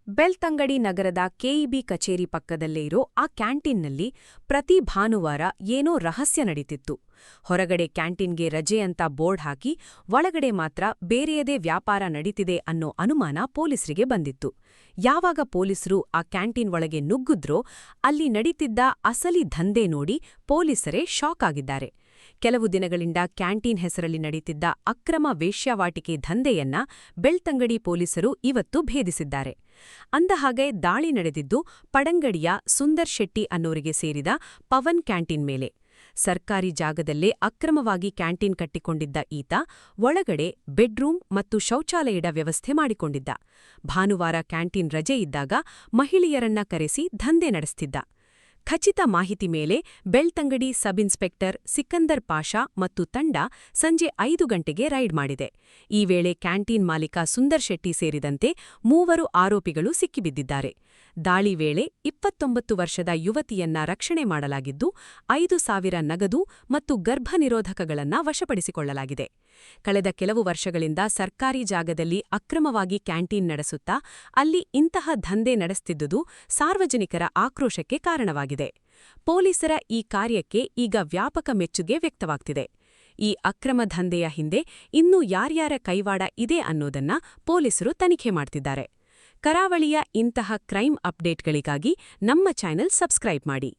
ಬೆಳ್ತಂಗಡಿ ನಗರದ ಕೆಇಬಿ ಕಚೇರಿ ಪಕ್ಕದಲ್ಲೇ ಇರೋ ಆ ಕ್ಯಾಂಟೀನ್ನಲ್ಲಿ ಪ್ರತಿ ಭಾನುವಾರ ಏನೋ ರಹಸ್ಯ ನಡೀತಿತ್ತು. ಹೊರಗಡೆ ಕ್ಯಾಂಟೀನ್ಗೆ ರಜೆ ಅಂತ ಬೋರ್ಡ್ ಹಾಕಿ ಒಳಗಡೆ ಮಾತ್ರ ಬೇರೆಯದೇ ವ್ಯಾಪಾರ ನಡೀತಿದೆ ಅನ್ನೋ ಅನುಮಾನ ಪೊಲೀಸರಿಗೆ ಬಂದಿತ್ತು. ಯಾವಾಗ ಪೊಲೀಸರು ಆ ಕ್ಯಾಂಟೀನ್ ಒಳಗೆ ನುಗ್ಗಿದ್ರೋ ಅಲ್ಲಿ ನಡೀತಿದ್ದ ಅಸಲಿ ದಂಧೆ ನೋಡಿ ಪೊಲೀಸರೇ ಶಾಕ್ ಆಗಿದ್ದಾರೆ. ಕೆಲವು ದಿನಗಳಿಂದ ಕ್ಯಾಂಟೀನ್ ಹೆಸರಲ್ಲಿ ನಡೀತಿದ್ದ ಅಕ್ರಮ ವೇಶ್ಯಾವಾಟಿಕೆ ದಂಧೆಯನ್ನ ಬೆಳ್ತಂಗಡಿ ಪೊಲೀಸರು ಇವತ್ತು ಭೇದಿಸಿದ್ದಾರೆ. ಅಂದಹಾಗೆ ದಾಳಿ ನಡೆದಿದ್ದು ಪಡಂಗಡಿಯ ಸುಂದರ್ ಶೆಟ್ಟಿ ಅನ್ನೋರಿಗೆ ಸೇರಿದ ಪವನ್ ಕ್ಯಾಂಟೀನ್ ಮೇಲೆ. ಸರ್ಕಾರಿ ಜಾಗದಲ್ಲೇ ಅಕ್ರಮವಾಗಿ ಕ್ಯಾಂಟೀನ್ ಕಟ್ಟಿಕೊಂಡಿದ್ದ ಈತ ಒಳಗಡೆ ಬೆಡ್ರೂಮ್ ಮತ್ತು ಶೌಚಾಲಯದ ವ್ಯವಸ್ಥೆ ಮಾಡಿಕೊಂಡಿದ್ದ. ಭಾನುವಾರ ಕ್ಯಾಂಟೀನ್ ರಜೆ ಇದ್ದಾಗ ಮಹಿಳೆಯರನ್ನ ಕರೆಸಿ ದಂಧೆ ನಡೆಸ್ತಿದ್ದ. ಖಚಿತ ಮಾಹಿತಿ ಮೇಲೆ ಬೆಳ್ತಂಗಡಿ ಸಬ್ ಇನ್ಸ್ಪೆಕ್ಟರ್ ಸಿಕಂದರ್ ಪಾಷಾ ಮತ್ತು ತಂಡ ಸಂಜೆ 5 ಗಂಟೆಗೆ ರೈಡ್ ಮಾಡಿದೆ. ಈ ವೇಳೆ ಕ್ಯಾಂಟೀನ್ ಮಾಲೀಕ ಸುಂದರ್ ಶೆಟ್ಟಿ ಸೇರಿದಂತೆ 3 ಆರೋಪಿಗಳು ಸಿಕ್ಕಿಬಿದ್ದಿದ್ದಾರೆ. ದಾಳಿ ವೇಳೆ 29 ವರ್ಷದ ಯುವತಿಯನ್ನ ರಕ್ಷಣೆ ಮಾಡಲಾಗಿದ್ದು 5,000 ನಗದು ಮತ್ತು ಗರ್ಭನಿರೋಧಕಗಳನ್ನ ವಶಪಡಿಸಿಕೊಳ್ಳಲಾಗಿದೆ. ಕಳೆದ ಕೆಲವು ವರ್ಷಗಳಿಂದ ಸರ್ಕಾರಿ ಜಾಗದಲ್ಲಿ ಅಕ್ರಮವಾಗಿ ಕ್ಯಾಂಟೀನ್ ನಡೆಸುತ್ತಾ ಅಲ್ಲಿ ಇಂತಹ ದಂಧೆ ನಡೆಸುತ್ತಿದ್ದುದು ಸಾರ್ವಜನಿಕರ ಆಕ್ರೋಶಕ್ಕೆ ಕಾರಣವಾಗಿದೆ. ಪೊಲೀಸರ ಈ ಕಾರ್ಯಕ್ಕೆ ಈಗ ವ್ಯಾಪಕ ಮೆಚ್ಚುಗೆ ವ್ಯಕ್ತವಾಗ್ತಿದೆ. ಈ ಅಕ್ರಮ ದಂಧೆಯ ಹಿಂದೆ ಇನ್ನೂ ಯಾರ್ಯಾರ ಕೈವಾಡ ಇದೆ ಅನ್ನೋದನ್ನ ಪೊಲೀಸರು ತನಿಖೆ ಮಾಡ್ತಿದ್ದಾರೆ. ಕರಾವಳಿಯ ಇಂತಹ ಕ್ರೈಮ್ ಅಪ್ಡೇಟ್ಗಳಿಗಾಗಿ ನಮ್ಮ ಚಾನೆಲ್ ಸಬ್ಸ್ಕ್ರೈಬ್ ಮಾಡಿ.